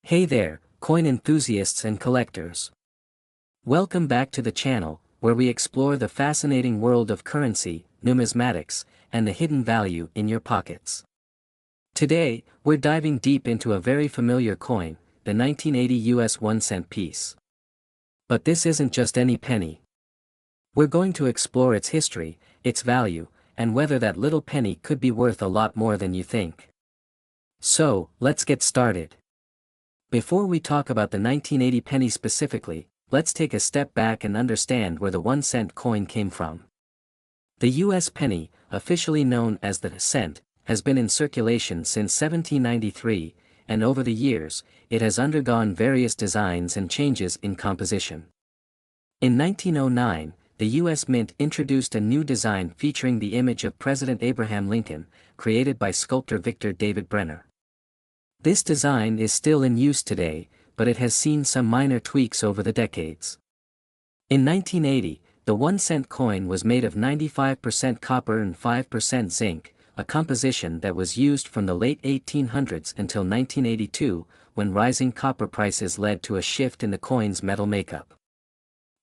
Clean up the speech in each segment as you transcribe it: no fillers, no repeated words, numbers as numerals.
Hey there, coin enthusiasts and collectors. Welcome back to the channel, where we explore the fascinating world of currency, numismatics, and the hidden value in your pockets. Today, we're diving deep into a very familiar coin, the 1980 US 1-cent piece. But this isn't just any penny. We're going to explore its history, its value, and whether that little penny could be worth a lot more than you think. So, let's get started. Before we talk about the 1980 penny specifically, let's take a step back and understand where the 1-cent coin came from. The US penny, officially known as the cent, has been in circulation since 1793, and over the years, it has undergone various designs and changes in composition. In 1909, the US Mint introduced a new design featuring the image of President Abraham Lincoln, created by sculptor Victor David Brenner. This design is still in use today, but it has seen some minor tweaks over the decades. In 1980, the 1-cent coin was made of 95% copper and 5% zinc, a composition that was used from the late 1800s until 1982, when rising copper prices led to a shift in the coin's metal makeup.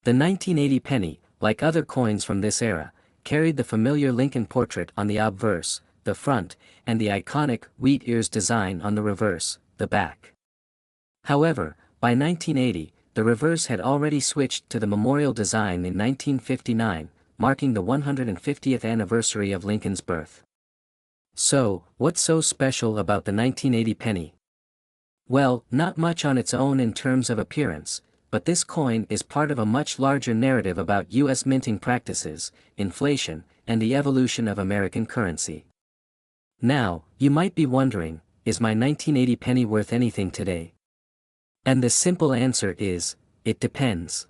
The 1980 penny, like other coins from this era, carried the familiar Lincoln portrait on the obverse, the front, and the iconic wheat ears design on the reverse, the back. However, by 1980, the reverse had already switched to the memorial design in 1959, marking the 150th anniversary of Lincoln's birth. So, what's so special about the 1980 penny? Well, not much on its own in terms of appearance, but this coin is part of a much larger narrative about US minting practices, inflation, and the evolution of American currency. Now, you might be wondering, is my 1980 penny worth anything today? And the simple answer is, it depends.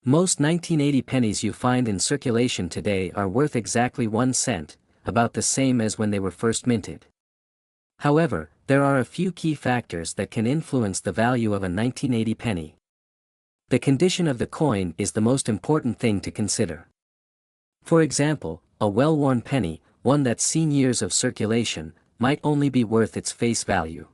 Most 1980 pennies you find in circulation today are worth exactly 1 cent, about the same as when they were first minted. However, there are a few key factors that can influence the value of a 1980 penny. The condition of the coin is the most important thing to consider. For example, a well-worn penny, one that's seen years of circulation, might only be worth its face value.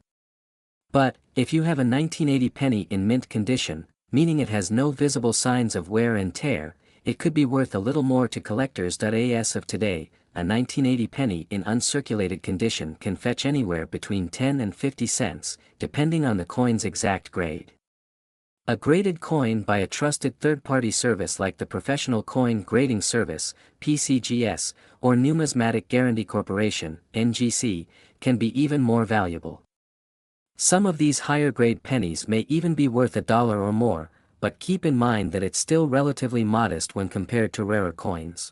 But, if you have a 1980 penny in mint condition, meaning it has no visible signs of wear and tear, it could be worth a little more to collectors. As of today, a 1980 penny in uncirculated condition can fetch anywhere between 10 and 50 cents, depending on the coin's exact grade. A graded coin by a trusted third-party service like the Professional Coin Grading Service, PCGS, or Numismatic Guarantee Corporation, NGC, can be even more valuable. Some of these higher-grade pennies may even be worth $1 or more, but keep in mind that it's still relatively modest when compared to rarer coins.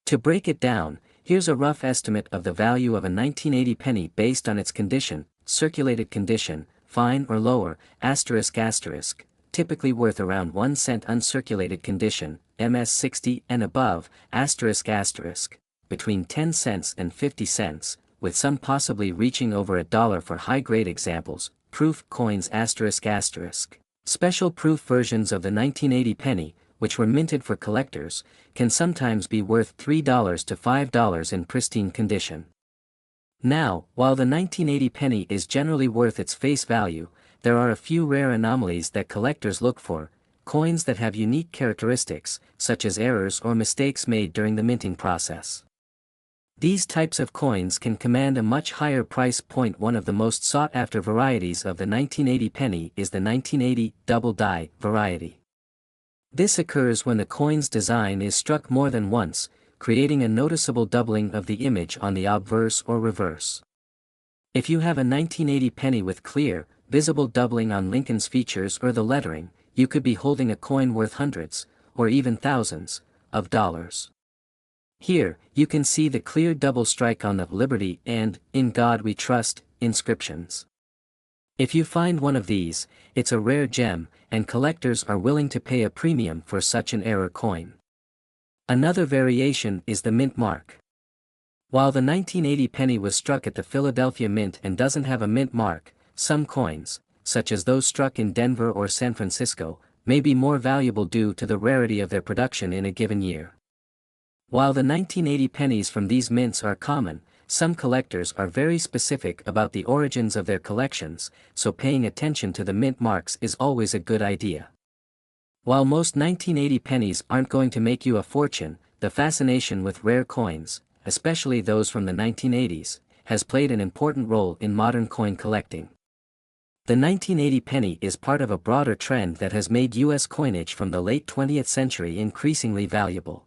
To break it down, here's a rough estimate of the value of a 1980 penny based on its condition: circulated condition, fine or lower, ***, typically worth around 1 cent; uncirculated condition, MS60 and above, ***, between 10 cents and 50 cents, with some possibly reaching over $1 for high-grade examples. Proof coins ***. Special proof versions of the 1980 penny, which were minted for collectors, can sometimes be worth $3 to $5 in pristine condition. Now, while the 1980 penny is generally worth its face value, there are a few rare anomalies that collectors look for: coins that have unique characteristics, such as errors or mistakes made during the minting process. These types of coins can command a much higher price point. One of the most sought-after varieties of the 1980 penny is the 1980 double die variety. This occurs when the coin's design is struck more than once, creating a noticeable doubling of the image on the obverse or reverse. If you have a 1980 penny with clear, visible doubling on Lincoln's features or the lettering, you could be holding a coin worth hundreds, or even thousands, of dollars. Here, you can see the clear double strike on the Liberty and "In God We Trust" inscriptions. If you find one of these, it's a rare gem, and collectors are willing to pay a premium for such an error coin. Another variation is the mint mark. While the 1980 penny was struck at the Philadelphia Mint and doesn't have a mint mark, some coins, such as those struck in Denver or San Francisco, may be more valuable due to the rarity of their production in a given year. While the 1980 pennies from these mints are common, some collectors are very specific about the origins of their collections, so paying attention to the mint marks is always a good idea. While most 1980 pennies aren't going to make you a fortune, the fascination with rare coins, especially those from the 1980s, has played an important role in modern coin collecting. The 1980 penny is part of a broader trend that has made U.S. coinage from the late 20th century increasingly valuable.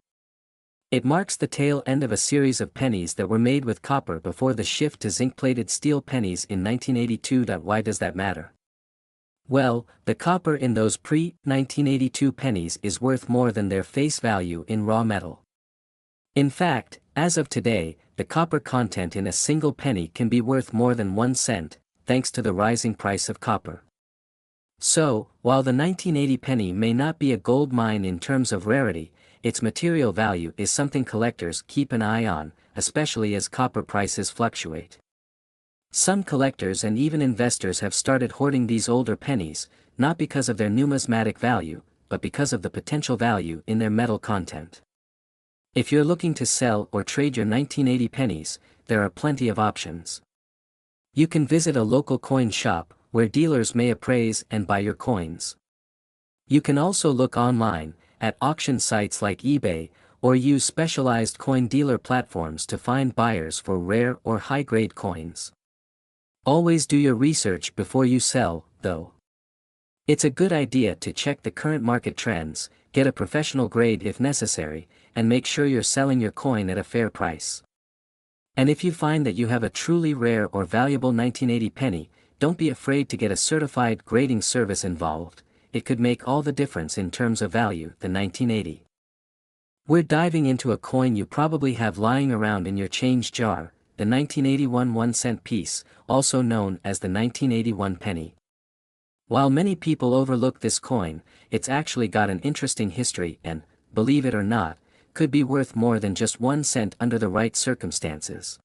It marks the tail end of a series of pennies that were made with copper before the shift to zinc-plated steel pennies in 1982. Why does that matter? Well, the copper in those pre-1982 pennies is worth more than their face value in raw metal. In fact, as of today, the copper content in a single penny can be worth more than 1 cent, thanks to the rising price of copper. So, while the 1980 penny may not be a gold mine in terms of rarity, its material value is something collectors keep an eye on, especially as copper prices fluctuate. Some collectors and even investors have started hoarding these older pennies, not because of their numismatic value, but because of the potential value in their metal content. If you're looking to sell or trade your 1980 pennies, there are plenty of options. You can visit a local coin shop, where dealers may appraise and buy your coins. You can also look online, at auction sites like eBay, or use specialized coin dealer platforms to find buyers for rare or high-grade coins. Always do your research before you sell, though. It's a good idea to check the current market trends, get a professional grade if necessary, and make sure you're selling your coin at a fair price. And if you find that you have a truly rare or valuable 1980 penny, don't be afraid to get a certified grading service involved. It could make all the difference in terms of value. The 1980. We're diving into a coin you probably have lying around in your change jar, the 1981 1-cent piece, also known as the 1981 penny. While many people overlook this coin, it's actually got an interesting history and, believe it or not, could be worth more than just 1 cent under the right circumstances.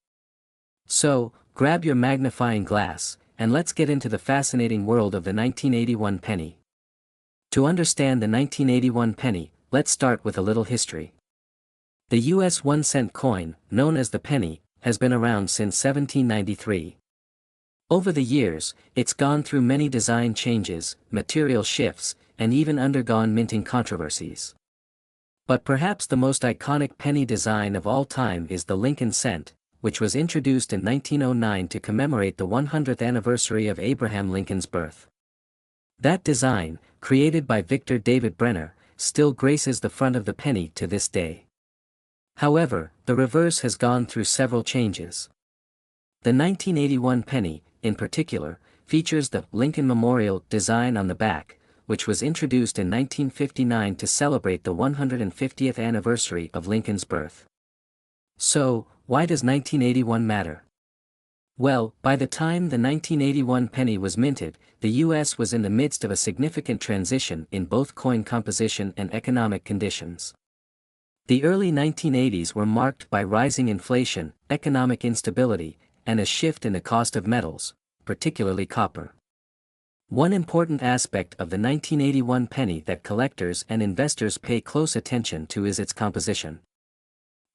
So, grab your magnifying glass, and let's get into the fascinating world of the 1981 penny. To understand the 1981 penny, let's start with a little history. The U.S. 1-cent coin, known as the penny, has been around since 1793. Over the years, it's gone through many design changes, material shifts, and even undergone minting controversies. But perhaps the most iconic penny design of all time is the Lincoln cent, which was introduced in 1909 to commemorate the 100th anniversary of Abraham Lincoln's birth. That design, created by Victor David Brenner, still graces the front of the penny to this day. However, the reverse has gone through several changes. The 1981 penny, in particular, features the Lincoln Memorial design on the back, which was introduced in 1959 to celebrate the 150th anniversary of Lincoln's birth. So, why does 1981 matter? Well, by the time the 1981 penny was minted, the U.S. was in the midst of a significant transition in both coin composition and economic conditions. The early 1980s were marked by rising inflation, economic instability, and a shift in the cost of metals, particularly copper. One important aspect of the 1981 penny that collectors and investors pay close attention to is its composition.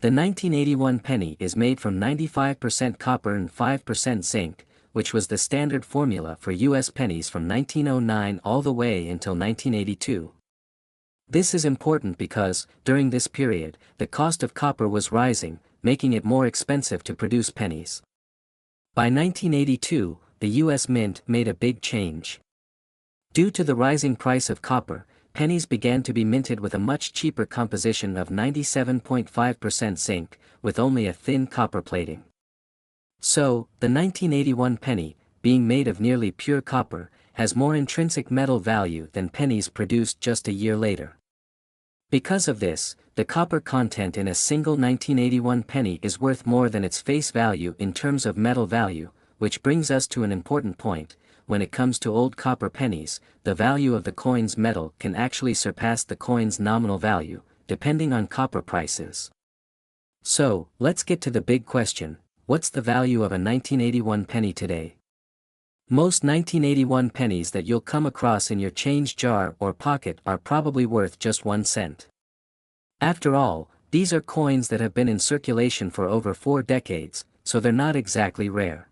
The 1981 penny is made from 95% copper and 5% zinc, which was the standard formula for U.S. pennies from 1909 all the way until 1982. This is important because, during this period, the cost of copper was rising, making it more expensive to produce pennies. By 1982, the U.S. Mint made a big change. Due to the rising price of copper, pennies began to be minted with a much cheaper composition of 97.5% zinc, with only a thin copper plating. So, the 1981 penny, being made of nearly pure copper, has more intrinsic metal value than pennies produced just a year later. Because of this, the copper content in a single 1981 penny is worth more than its face value in terms of metal value, which brings us to an important point. When it comes to old copper pennies, the value of the coin's metal can actually surpass the coin's nominal value, depending on copper prices. So, let's get to the big question: what's the value of a 1981 penny today? Most 1981 pennies that you'll come across in your change jar or pocket are probably worth just 1 cent. After all, these are coins that have been in circulation for over 4 decades, so they're not exactly rare.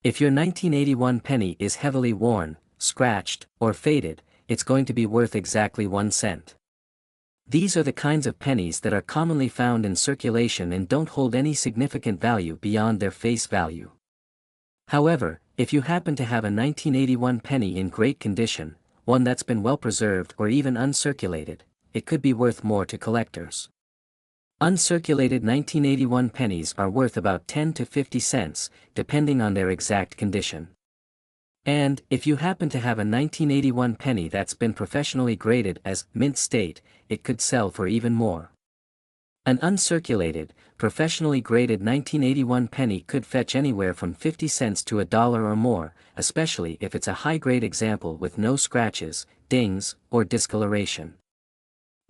If your 1981 penny is heavily worn, scratched, or faded, it's going to be worth exactly 1 cent. These are the kinds of pennies that are commonly found in circulation and don't hold any significant value beyond their face value. However, if you happen to have a 1981 penny in great condition, one that's been well preserved or even uncirculated, it could be worth more to collectors. Uncirculated 1981 pennies are worth about 10 to 50 cents, depending on their exact condition. And, if you happen to have a 1981 penny that's been professionally graded as mint state, it could sell for even more. An uncirculated, professionally graded 1981 penny could fetch anywhere from 50 cents to $1 or more, especially if it's a high-grade example with no scratches, dings, or discoloration.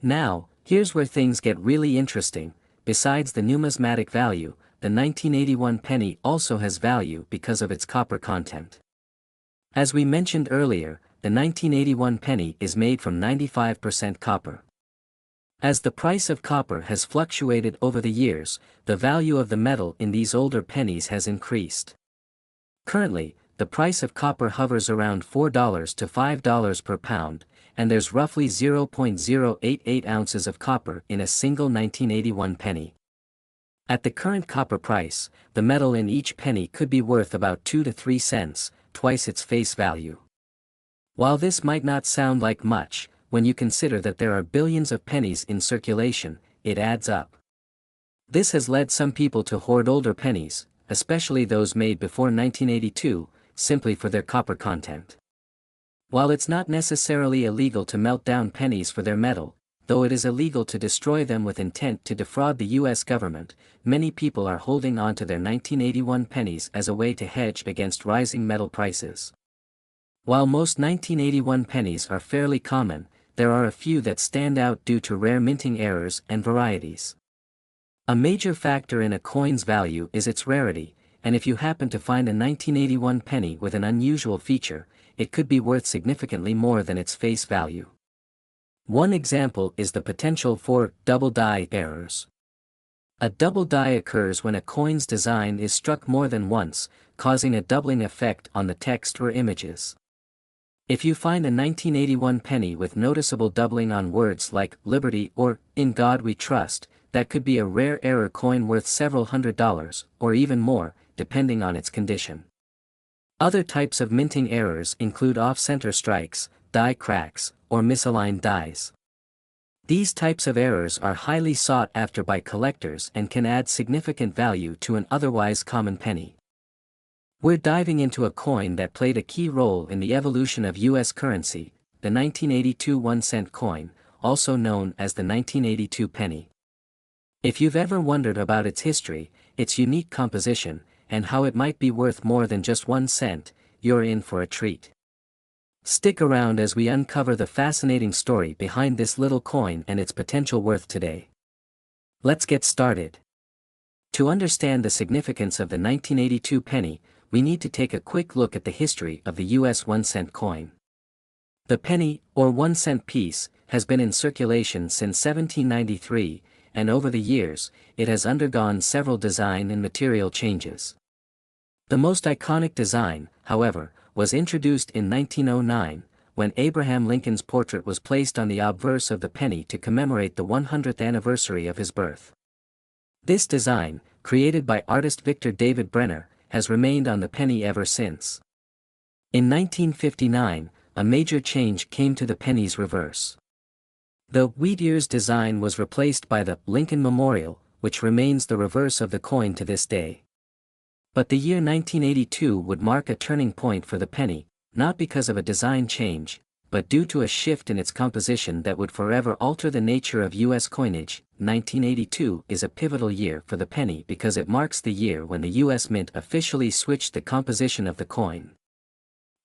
Now, here's where things get really interesting. Besides the numismatic value, the 1981 penny also has value because of its copper content. As we mentioned earlier, the 1981 penny is made from 95% copper. As the price of copper has fluctuated over the years, the value of the metal in these older pennies has increased. Currently, the price of copper hovers around $4 to $5 per pound, and there's roughly 0.088 ounces of copper in a single 1981 penny. At the current copper price, the metal in each penny could be worth about 2 to 3 cents, twice its face value. While this might not sound like much, when you consider that there are billions of pennies in circulation, it adds up. This has led some people to hoard older pennies, especially those made before 1982, simply for their copper content. While it's not necessarily illegal to melt down pennies for their metal, though it is illegal to destroy them with intent to defraud the US government, many people are holding on to their 1981 pennies as a way to hedge against rising metal prices. While most 1981 pennies are fairly common, there are a few that stand out due to rare minting errors and varieties. A major factor in a coin's value is its rarity, and if you happen to find a 1981 penny with an unusual feature, it could be worth significantly more than its face value. One example is the potential for double die errors. A double die occurs when a coin's design is struck more than once, causing a doubling effect on the text or images. If you find a 1981 penny with noticeable doubling on words like liberty or in God we trust, that could be a rare error coin worth several $100s, or even more, depending on its condition. Other types of minting errors include off-center strikes, die cracks, or misaligned dies. These types of errors are highly sought after by collectors and can add significant value to an otherwise common penny. We're diving into a coin that played a key role in the evolution of US currency, the 1982 1-cent coin, also known as the 1982 penny. If you've ever wondered about its history, its unique composition, and how it might be worth more than just 1 cent, you're in for a treat. Stick around as we uncover the fascinating story behind this little coin and its potential worth today. Let's get started. To understand the significance of the 1982 penny, we need to take a quick look at the history of the US 1-cent coin. The penny, or 1-cent piece, has been in circulation since 1793, and over the years, it has undergone several design and material changes. The most iconic design, however, was introduced in 1909, when Abraham Lincoln's portrait was placed on the obverse of the penny to commemorate the 100th anniversary of his birth. This design, created by artist Victor David Brenner, has remained on the penny ever since. In 1959, a major change came to the penny's reverse. The wheat ears design was replaced by the Lincoln Memorial, which remains the reverse of the coin to this day. But the year 1982 would mark a turning point for the penny, not because of a design change, but due to a shift in its composition that would forever alter the nature of US coinage. 1982 is a pivotal year for the penny because it marks the year when the US Mint officially switched the composition of the coin.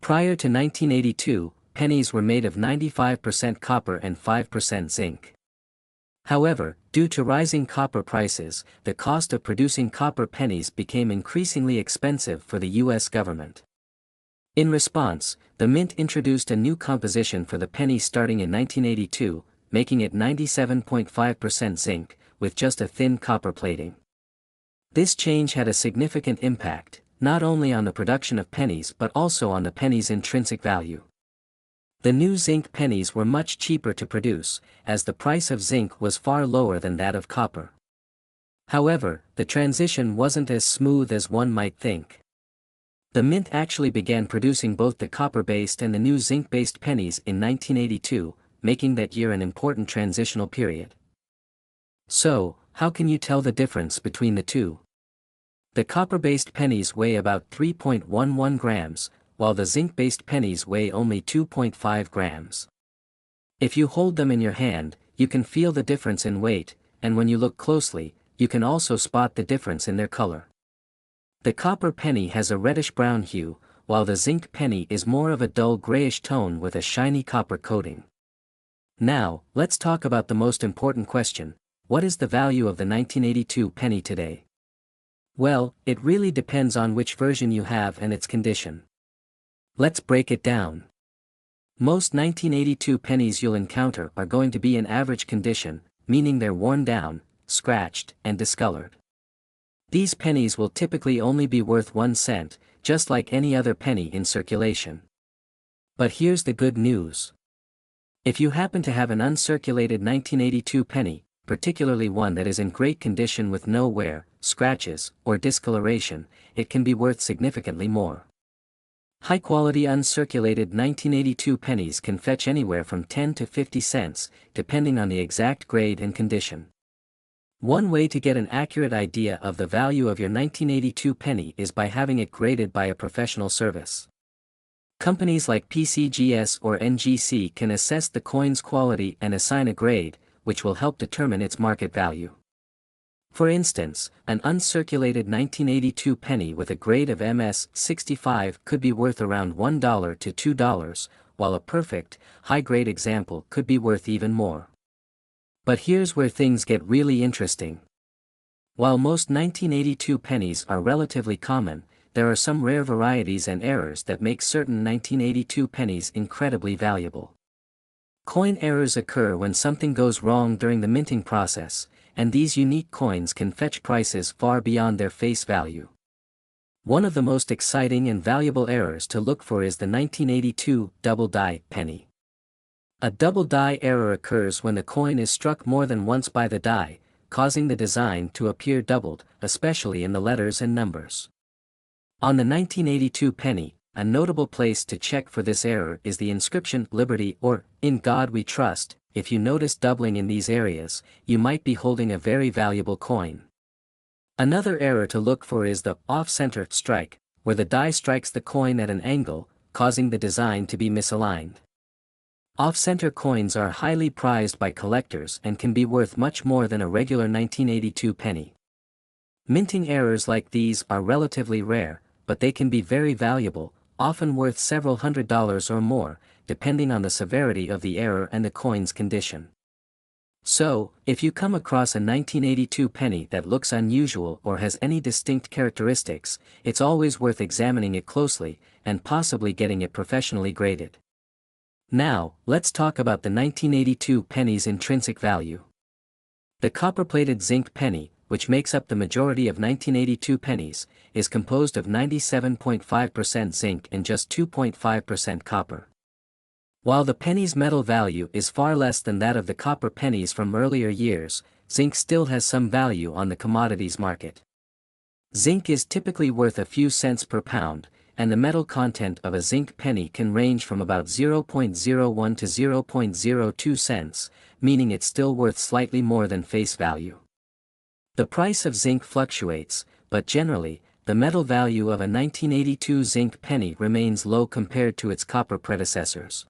Prior to 1982, pennies were made of 95% copper and 5% zinc. However, due to rising copper prices, the cost of producing copper pennies became increasingly expensive for the US government. In response, the Mint introduced a new composition for the penny starting in 1982, making it 97.5% zinc, with just a thin copper plating. This change had a significant impact, not only on the production of pennies but also on the penny's intrinsic value. The new zinc pennies were much cheaper to produce, as the price of zinc was far lower than that of copper. However, the transition wasn't as smooth as one might think. The mint actually began producing both the copper-based and the new zinc-based pennies in 1982, making that year an important transitional period. So, how can you tell the difference between the two? The copper-based pennies weigh about 3.11 grams, while the zinc-based pennies weigh only 2.5 grams. If you hold them in your hand, you can feel the difference in weight, and when you look closely, you can also spot the difference in their color. The copper penny has a reddish-brown hue, while the zinc penny is more of a dull grayish tone with a shiny copper coating. Now, let's talk about the most important question: what is the value of the 1982 penny today? Well, it really depends on which version you have and its condition. Let's break it down. Most 1982 pennies you'll encounter are going to be in average condition, meaning they're worn down, scratched, and discolored. These pennies will typically only be worth 1 cent, just like any other penny in circulation. But here's the good news. If you happen to have an uncirculated 1982 penny, particularly one that is in great condition with no wear, scratches, or discoloration, it can be worth significantly more. High-quality uncirculated 1982 pennies can fetch anywhere from 10 to 50 cents, depending on the exact grade and condition. One way to get an accurate idea of the value of your 1982 penny is by having it graded by a professional service. Companies like PCGS or NGC can assess the coin's quality and assign a grade, which will help determine its market value. For instance, an uncirculated 1982 penny with a grade of MS 65 could be worth around $1 to $2, while a perfect, high-grade example could be worth even more. But here's where things get really interesting. While most 1982 pennies are relatively common, there are some rare varieties and errors that make certain 1982 pennies incredibly valuable. Coin errors occur when something goes wrong during the minting process, and these unique coins can fetch prices far beyond their face value. One of the most exciting and valuable errors to look for is the 1982 double die penny. A double die error occurs when the coin is struck more than once by the die, causing the design to appear doubled, especially in the letters and numbers. On the 1982 penny, a notable place to check for this error is the inscription "Liberty" or "In God We Trust." If you notice doubling in these areas, you might be holding a very valuable coin. Another error to look for is the off-center strike, where the die strikes the coin at an angle, causing the design to be misaligned. Off-center coins are highly prized by collectors and can be worth much more than a regular 1982 penny. Minting errors like these are relatively rare, but they can be very valuable, often worth several $100s or more, depending on the severity of the error and the coin's condition. So, if you come across a 1982 penny that looks unusual or has any distinct characteristics, it's always worth examining it closely, and possibly getting it professionally graded. Now, let's talk about the 1982 penny's intrinsic value. The copper-plated zinc penny, which makes up the majority of 1982 pennies, is composed of 97.5% zinc and just 2.5% copper. While the penny's metal value is far less than that of the copper pennies from earlier years, zinc still has some value on the commodities market. Zinc is typically worth a few cents per pound, and the metal content of a zinc penny can range from about 0.01 to 0.02 cents, meaning it's still worth slightly more than face value. The price of zinc fluctuates, but generally, the metal value of a 1982 zinc penny remains low compared to its copper predecessors.